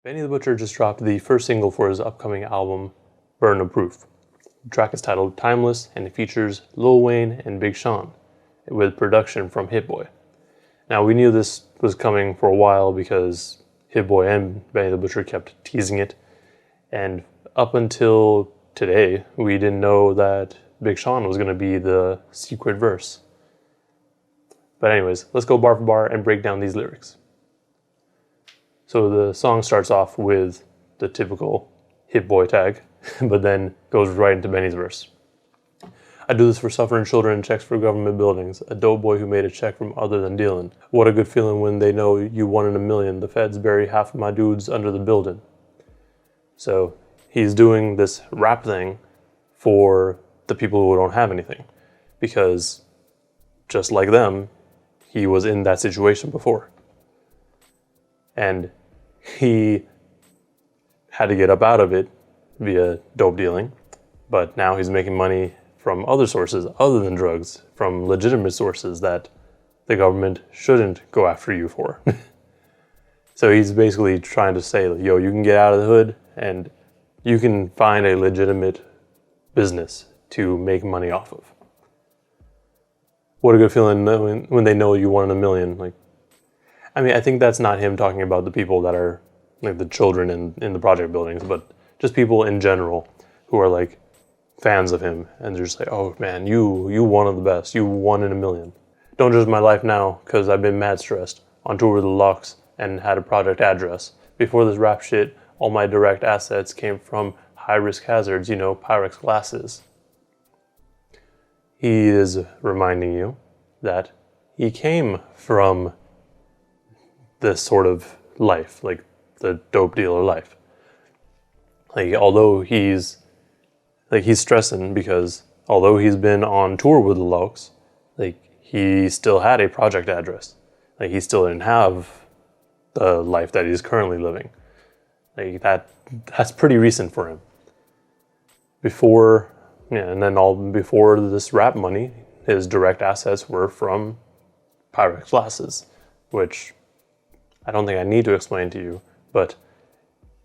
Benny the Butcher just dropped the first single for his upcoming album, Burdon of Proof. The track is titled Timeless, and it features Lil Wayne and Big Sean, with production from HitBoy. Now, we knew this was coming for a while because HitBoy and Benny the Butcher kept teasing it, and up until today, we didn't know that Big Sean was going to be the secret verse. But anyways, let's go bar for bar and break down these lyrics. So the song starts off with the typical HitBoy tag, but then goes right into Benny's verse. I do this for suffering children and checks for government buildings. A dope boy who made a check from other than dealing. What a good feeling when they know you 1 in a million. The feds bury half of my dudes under the building. So he's doing this rap thing for the people who don't have anything. Because just like them, he was in that situation before. And he had to get up out of it via dope dealing, but now he's making money from other sources other than drugs, from legitimate sources that the government shouldn't go after you for. So he's basically trying to say, yo, you can get out of the hood and you can find a legitimate business to make money off of. What a good feeling when they know you 1 in a million. I think that's not him talking about the people that are like the children in the project buildings, but just people in general who are like fans of him, and they're just like, oh man, you one of the best, you 1 in a million. Don't judge my life now, cause I've been mad stressed, on tour with the Lux and had a project address. Before this rap shit, all my direct assets came from high risk hazards, Pyrex glasses. He is reminding you that he came from this sort of life, like the dope dealer life. Although he's stressing because although he's been on tour with the Lux, he still had a project address. He still didn't have the life that he's currently living. That's pretty recent for him. Before this rap money, his direct assets were from Pyrex glasses, which I don't think I need to explain to you, but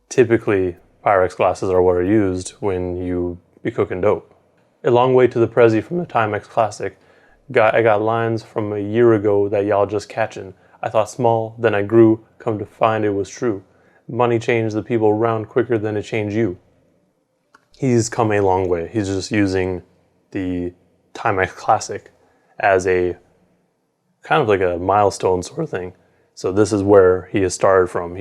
typically Pyrex glasses are what are used when you be cooking dope. A long way to the Prezi from the Timex Classic. I got lines from a year ago that y'all just catching. I thought small, then I grew, come to find it was true. Money changed the people around quicker than it changed you. He's come a long way. He's just using the Timex Classic as a kind of like a milestone sort of thing. So this is where he has started from.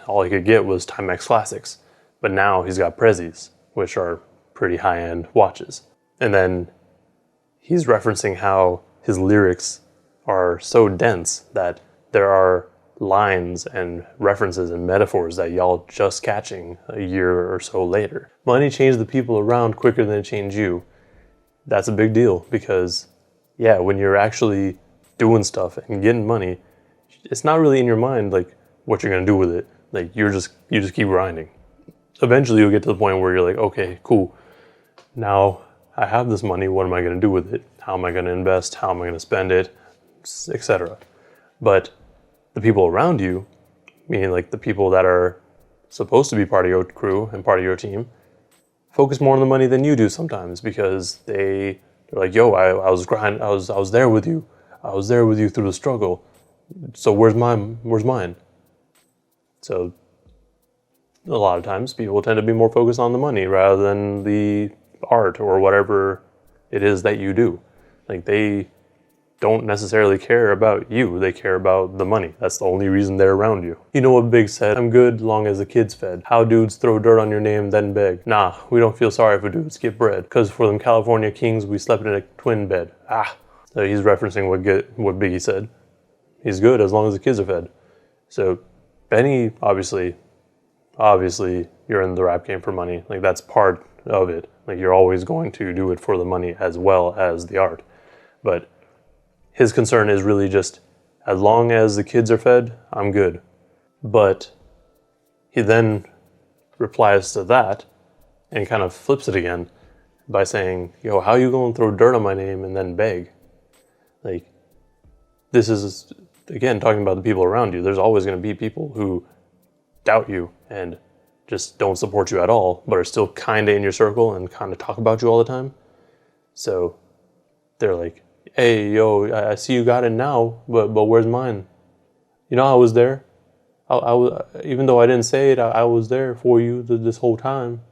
All he could get was Timex Classics, but now he's got Prezis, which are pretty high-end watches. And then he's referencing how his lyrics are so dense that there are lines and references and metaphors that y'all just catching a year or so later. Money changed the people around quicker than it changed you. That's a big deal because, when you're actually doing stuff and getting money, it's not really in your mind what you're gonna do with it. You just keep grinding. Eventually you'll get to the point where you're like, okay, cool. Now I have this money, what am I gonna do with it? How am I gonna invest? How am I gonna spend it? Etc. But the people around you, meaning the people that are supposed to be part of your crew and part of your team, focus more on the money than you do sometimes because they're like, yo, I was grinding, I was there with you. I was there with you through the struggle. So where's mine? So a lot of times people tend to be more focused on the money rather than the art or whatever it is that you do. They don't necessarily care about you, they care about the money. That's the only reason they're around you. You know what Big said? I'm good long as the kid's fed. How dudes throw dirt on your name then beg. Nah, we don't feel sorry for dudes get bread. Cause for them California kings we slept in a twin bed. So he's referencing what Biggie said. He's good as long as the kids are fed. So Benny, obviously you're in the rap game for money. That's part of it. You're always going to do it for the money as well as the art. But his concern is really just, as long as the kids are fed, I'm good. But he then replies to that and kind of flips it again by saying, yo, how you gonna throw dirt on my name and then beg? This is, again, talking about the people around you. There's always going to be people who doubt you and just don't support you at all, but are still kind of in your circle and kind of talk about you all the time. So they're like, hey, yo, I see you got it now, but where's mine? You know, I was there. I was, even though I didn't say it, I was there for you this whole time.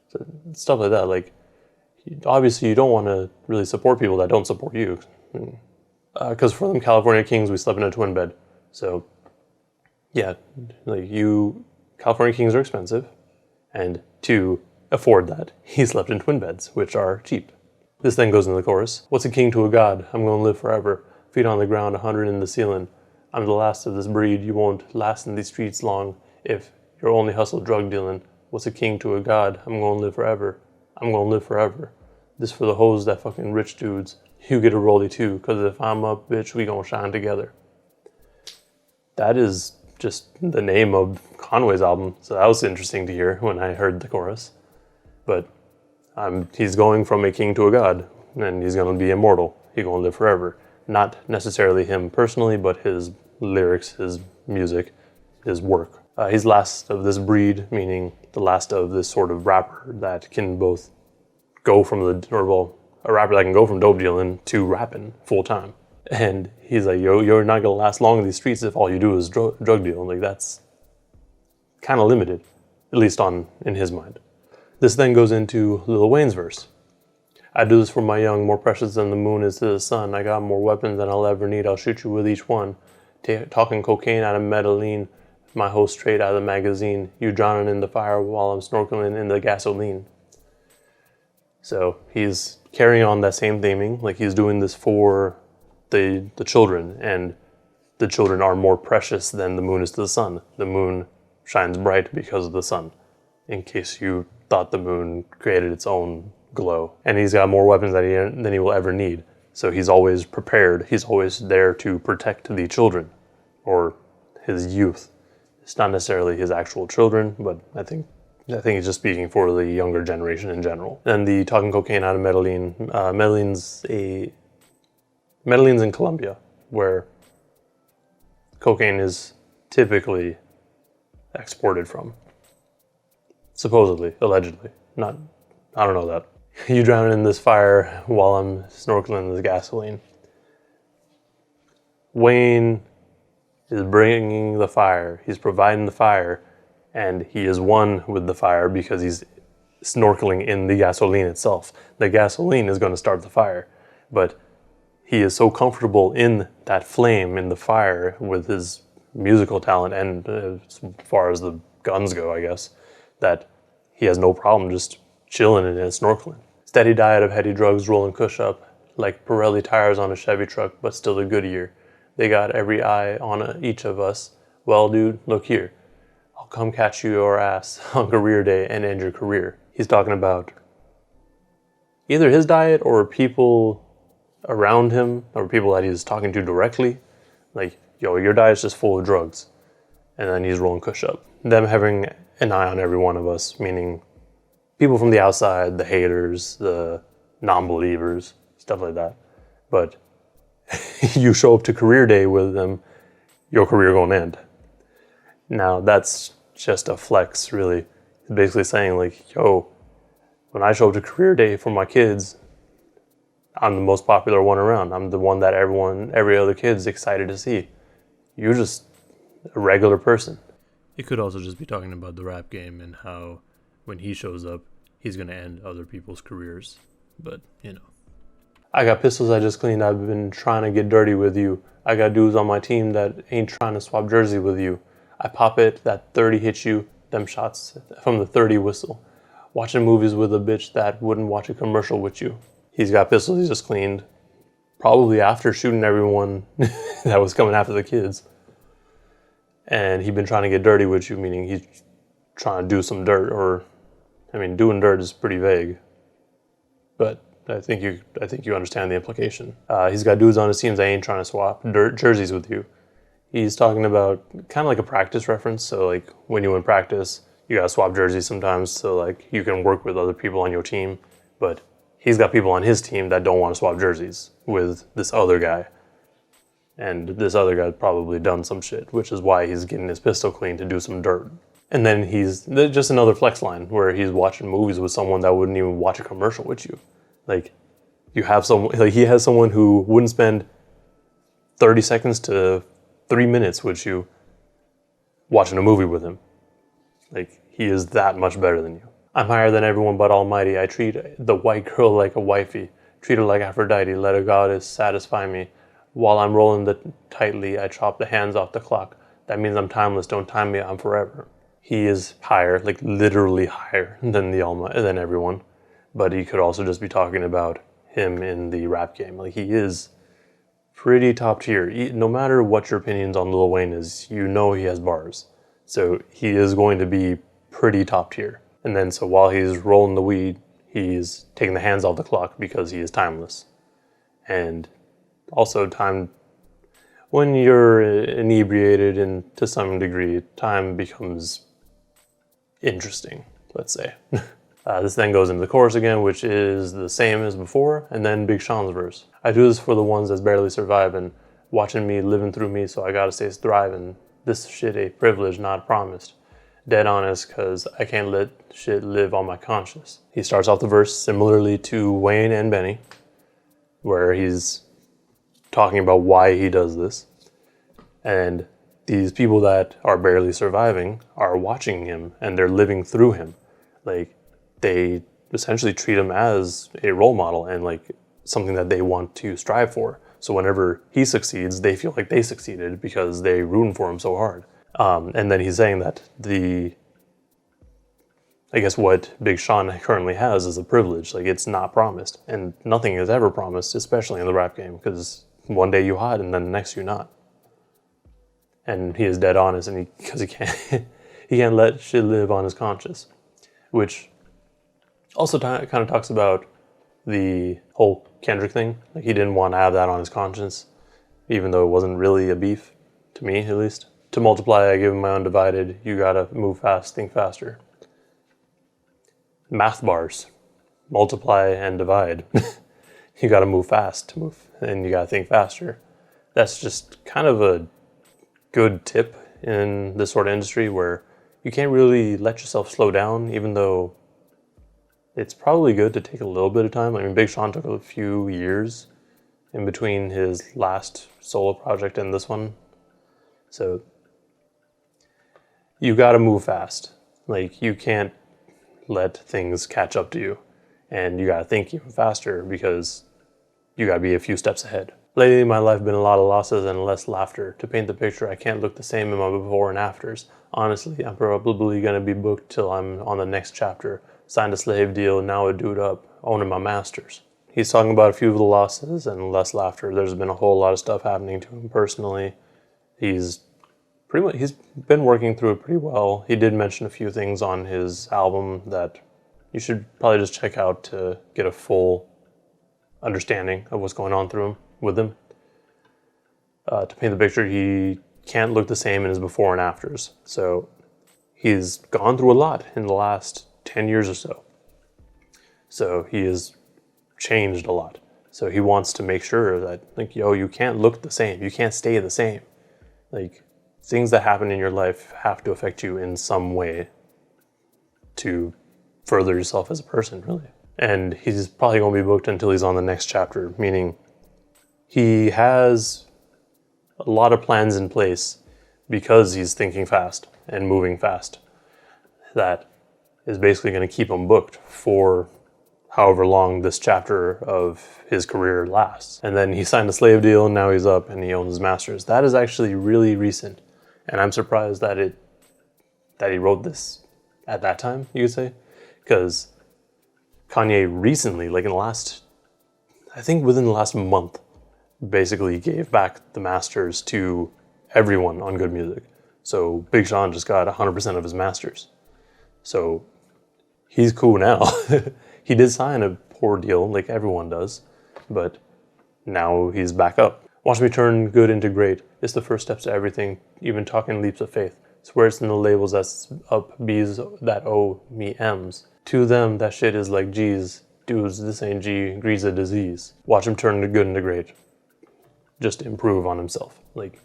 So, stuff like that. Like, obviously, you don't want to really support people that don't support you. Because for them California Kings, we slept in a twin bed. So, yeah, like California Kings are expensive. And to afford that, he slept in twin beds, which are cheap. This then goes into the chorus. What's a king to a god? I'm going to live forever. Feet on the ground, 100 in the ceiling. I'm the last of this breed. You won't last in these streets long if you're only hustle drug dealing. What's a king to a god? I'm going to live forever. I'm going to live forever. This for the hoes that fucking rich dudes. You get a rollie too, because if I'm up, bitch, we gonna shine together. That is just the name of Conway's album, so that was interesting to hear when I heard the chorus. But he's going from a king to a god, and he's gonna be immortal. He's gonna live forever. Not necessarily him personally, but his lyrics, his music, his work. He's last of this breed, meaning the last of this sort of rapper that can both go from a rapper that can go from dope dealing to rapping full time. And he's like, yo, you're not gonna last long in these streets if all you do is drug deal. Like, that's kind of limited, at least in his mind. This then goes into Lil Wayne's verse. I do this for my young, more precious than the moon is to the sun. I got more weapons than I'll ever need. I'll shoot you with each one. Talking cocaine out of Medellin, my hoe straight out of the magazine. You drowning in the fire while I'm snorkeling in the gasoline. So he's carrying on that same theming, like he's doing this for the children, and the children are more precious than the moon is to the sun. The moon shines bright because of the sun, in case you thought the moon created its own glow. And he's got more weapons than he will ever need. So he's always prepared. He's always there to protect the children, or his youth. It's not necessarily his actual children, but I think he's just speaking for the younger generation in general. And the talking cocaine out of Medellin. Medellin's in Colombia, where cocaine is typically exported from. Supposedly, allegedly. I don't know that. You drown in this fire while I'm snorkeling in this gasoline. Wayne is bringing the fire. He's providing the fire, and he is one with the fire because he's snorkeling in the gasoline itself. The gasoline is going to start the fire, but he is so comfortable in that flame, in the fire, with his musical talent and as far as the guns go, I guess, that he has no problem just chilling and snorkeling. Steady diet of heady drugs, rolling kush up, like Pirelli tires on a Chevy truck, but still a Goodyear. They got every eye on each of us. Well, dude, look here. I'll come catch you your ass on career day and end your career. He's talking about either his diet or people around him or people that he's talking to directly. Like, yo, your diet's just full of drugs. And then he's rolling kush up. Them having an eye on every one of us, meaning people from the outside, the haters, the non-believers, stuff like that. But you show up to career day with them, your career gonna end. Now, that's just a flex, really. It's basically saying, like, yo, when I show up to career day for my kids, I'm the most popular one around. I'm the one that every other kid's excited to see. You're just a regular person. It could also just be talking about the rap game and how when he shows up, he's going to end other people's careers. But, you know. I got pistols I just cleaned. I've been trying to get dirty with you. I got dudes on my team that ain't trying to swap jersey with you. I pop it, that 30 hits you, them shots from the 30 whistle. Watching movies with a bitch that wouldn't watch a commercial with you. He's got pistols he just cleaned. Probably after shooting everyone that was coming after the kids. And he'd been trying to get dirty with you, meaning he's trying to do some dirt, or, I mean, doing dirt is pretty vague. But I think you understand the implication. He's got dudes on his teams that ain't trying to swap jerseys with you. He's talking about kind of like a practice reference. So like when you in practice, you gotta swap jerseys sometimes so like you can work with other people on your team. But he's got people on his team that don't want to swap jerseys with this other guy. And this other guy probably done some shit, which is why he's getting his pistol clean to do some dirt. And then he's just another flex line where he's watching movies with someone that wouldn't even watch a commercial with you. Like, you have someone, like he has someone who wouldn't spend 30 seconds to 3 minutes with you watching a movie with him. Like, he is that much better than you. I'm higher than everyone but almighty. I treat the white girl like a wifey. Treat her like Aphrodite. Let a goddess satisfy me. While I'm rolling the tightly, I chop the hands off the clock. That means I'm timeless. Don't time me. I'm forever. He is higher, like literally higher than than everyone. But he could also just be talking about him in the rap game. Like, he is pretty top tier. No matter what your opinions on Lil Wayne is, you know he has bars. So he is going to be pretty top tier. And then so while he's rolling the weed, he's taking the hands off the clock because he is timeless. And also time, when you're inebriated and to some degree, time becomes interesting, let's say. This then goes into the chorus again, which is the same as before, and then Big Sean's verse. I do this for the ones that's barely surviving, watching me, living through me, so I gotta stay thriving. This shit a privilege, not promised. Dead honest, cause I can't let shit live on my conscience. He starts off the verse similarly to Wayne and Benny, where he's talking about why he does this. And these people that are barely surviving are watching him and they're living through him. Like, they essentially treat him as a role model and like something that they want to strive for. So whenever he succeeds, they feel like they succeeded because they rooting for him so hard. And then he's saying that I guess what Big Sean currently has is a privilege. Like, it's not promised, and nothing is ever promised, especially in the rap game, because one day you hot and then the next you not. And he is dead honest, and because he can't he can't let shit live on his conscience, which also kind of talks about the whole Kendrick thing. Like, he didn't want to have that on his conscience, even though it wasn't really a beef, to me at least. To multiply, I give him my undivided. You gotta move fast, think faster. Math bars, multiply and divide. You gotta move fast to move, and you gotta think faster. That's just kind of a good tip in this sort of industry where you can't really let yourself slow down, even though it's probably good to take a little bit of time. I mean, Big Sean took a few years in between his last solo project and this one. So you gotta move fast. Like, you can't let things catch up to you. And you gotta think even faster because you gotta be a few steps ahead. Lately in my life been a lot of losses and less laughter. To paint the picture, I can't look the same in my before and afters. Honestly, I'm probably gonna be booked till I'm on the next chapter. Signed a slave deal, now a dude up, owning my masters. He's talking about a few of the losses and less laughter. There's been a whole lot of stuff happening to him personally. He's been working through it pretty well. He did mention a few things on his album that you should probably just check out to get a full understanding of what's going on with him. To paint the picture, he can't look the same in his before and afters. So he's gone through a lot in the last 10 years or so. So he has changed a lot. So he wants to make sure that, like, yo, you can't look the same. You can't stay the same. Like, things that happen in your life have to affect you in some way to further yourself as a person, really. And he's probably going to be booked until he's on the next chapter, meaning he has a lot of plans in place because he's thinking fast and moving fast. That is basically going to keep him booked for however long this chapter of his career lasts. And then he signed a slave deal, and now he's up and he owns his masters. That is actually really recent. And I'm surprised that he wrote this at that time, you could say. Because Kanye recently, like within the last month, basically gave back the masters to everyone on Good Music. So Big Sean just got 100% of his masters. So he's cool now. He did sign a poor deal, like everyone does, but now he's back up. Watch me turn good into great. It's the first steps to everything, even talking leaps of faith. Swear it's in the labels that's up B's that owe me M's. To them, that shit is like G's. Dudes, this ain't G, greed's a disease. Watch him turn the good into great. Just improve on himself. Like,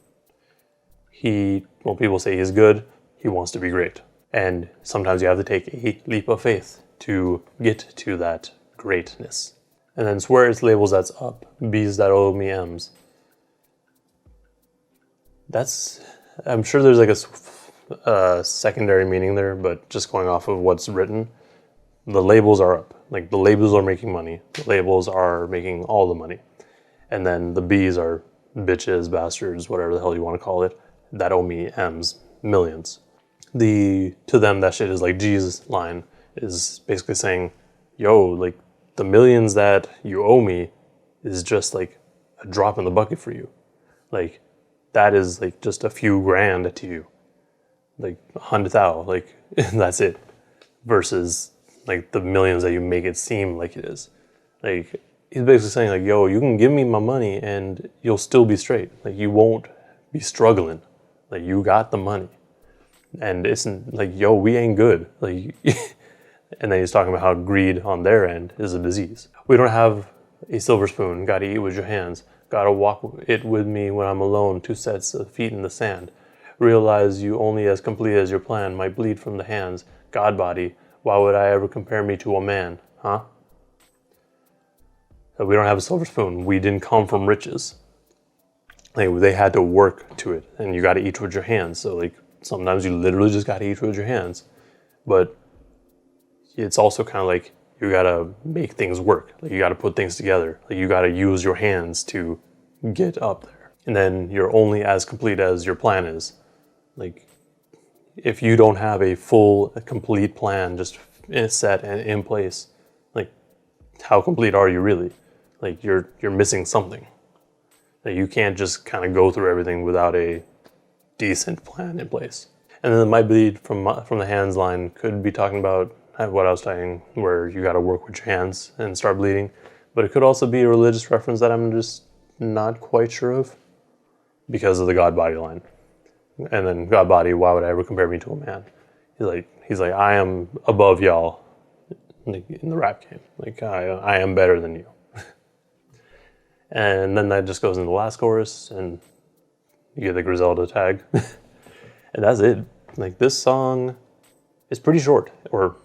when people say he's good, he wants to be great. And sometimes you have to take a leap of faith to get to that greatness. And then swear it's labels that's up, B's that owe me M's. I'm sure there's like a secondary meaning there, but just going off of what's written, the labels are up. Like the labels are making money. The labels are making all the money. And then the B's are bitches, bastards, whatever the hell you want to call it, that owe me M's, millions. To them, that shit is like G's line is basically saying, yo, like the millions that you owe me is just like a drop in the bucket for you. Like that is like just a few grand to you. Like 100,000, like that's it. Versus like the millions that you make it seem like it is. Like he's basically saying like, yo, you can give me my money and you'll still be straight. Like you won't be struggling. Like you got the money. And it's like, yo, we ain't good. Like, and then he's talking about how greed on their end is a disease. We don't have a silver spoon. Gotta eat with your hands. Gotta walk it with me when I'm alone. 2 sets of feet in the sand. Realize you only as complete as your plan might bleed from the hands. God body, why would I ever compare me to a man? Huh? So we don't have a silver spoon. We didn't come from riches. Like they had to work to it. And you gotta eat with your hands. So like, sometimes you literally just gotta eat with your hands. But it's also kind of like you gotta make things work. Like you gotta put things together. Like you gotta use your hands to get up there. And then you're only as complete as your plan is. Like if you don't have a complete plan just set and in place, like how complete are you really? Like you're missing something. Like you can't just kind of go through everything without a decent plan in place. And then the might bleed from the hands line could be talking about what I was saying, where you got to work with your hands and start bleeding. But it could also be a religious reference that I'm just not quite sure of because of the God body line. And then God body, why would I ever compare me to a man? He's like, I am above y'all in the rap game. Like I am better than you. And then that just goes into the last chorus and you get the Griselda tag. And that's it. Like this song is pretty short, or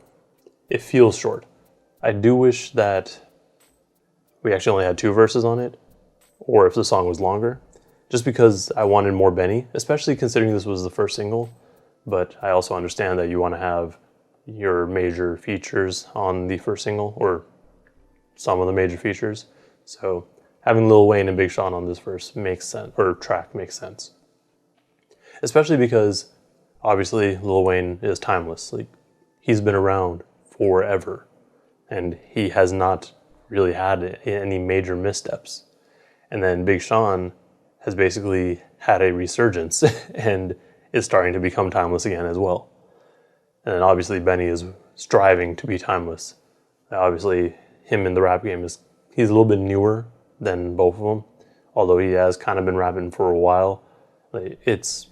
it feels short. I do wish that we actually only had 2 verses on it, or if the song was longer, just because I wanted more Benny, especially considering this was the first single. But I also understand that you want to have your major features on the first single, or some of the major features. So having Lil Wayne and Big Sean on this verse makes sense, or track makes sense. Especially because obviously Lil Wayne is timeless. Like he's been around forever and he has not really had any major missteps. And then Big Sean has basically had a resurgence and is starting to become timeless again as well. And then obviously Benny is striving to be timeless. Obviously him in the rap game he's a little bit newer than both of them, although he has kind of been rapping for a while. It's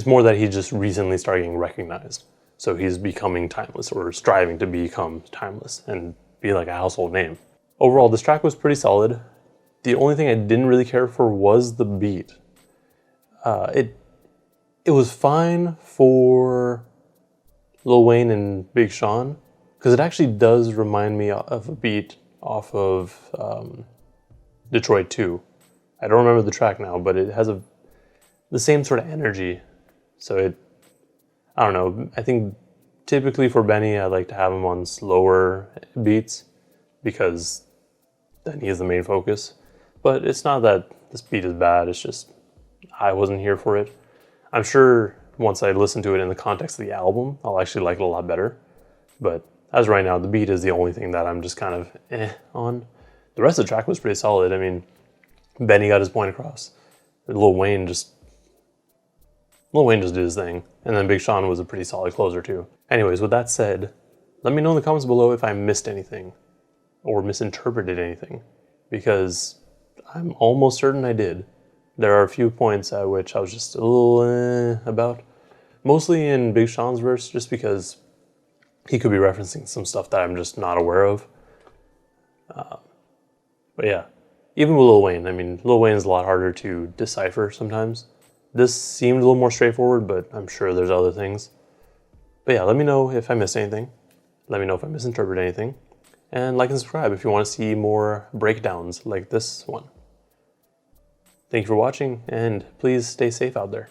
more that he just recently started getting recognized. So he's becoming timeless, or striving to become timeless and be like a household name. Overall, this track was pretty solid. The only thing I didn't really care for was the beat. It was fine for Lil Wayne and Big Sean, because it actually does remind me of a beat off of Detroit 2. I don't remember the track now, but it has the same sort of energy. So I don't know, I think typically for Benny, I like to have him on slower beats because then he is the main focus. But it's not that this beat is bad, it's just I wasn't here for it. I'm sure once I listen to it in the context of the album, I'll actually like it a lot better. But as right now, the beat is the only thing that I'm just kind of on. The rest of the track was pretty solid. I mean, Benny got his point across. Lil Wayne just did his thing. And then Big Sean was a pretty solid closer too. Anyways, with that said, let me know in the comments below if I missed anything or misinterpreted anything, because I'm almost certain I did. There are a few points at which I was just a little about. Mostly in Big Sean's verse, just because he could be referencing some stuff that I'm just not aware of. But yeah, even with Lil Wayne, I mean, Lil Wayne is a lot harder to decipher sometimes. This seemed a little more straightforward, but I'm sure there's other things. But yeah, let me know if I missed anything. Let me know if I misinterpreted anything. And like and subscribe if you want to see more breakdowns like this one. Thank you for watching, and please stay safe out there.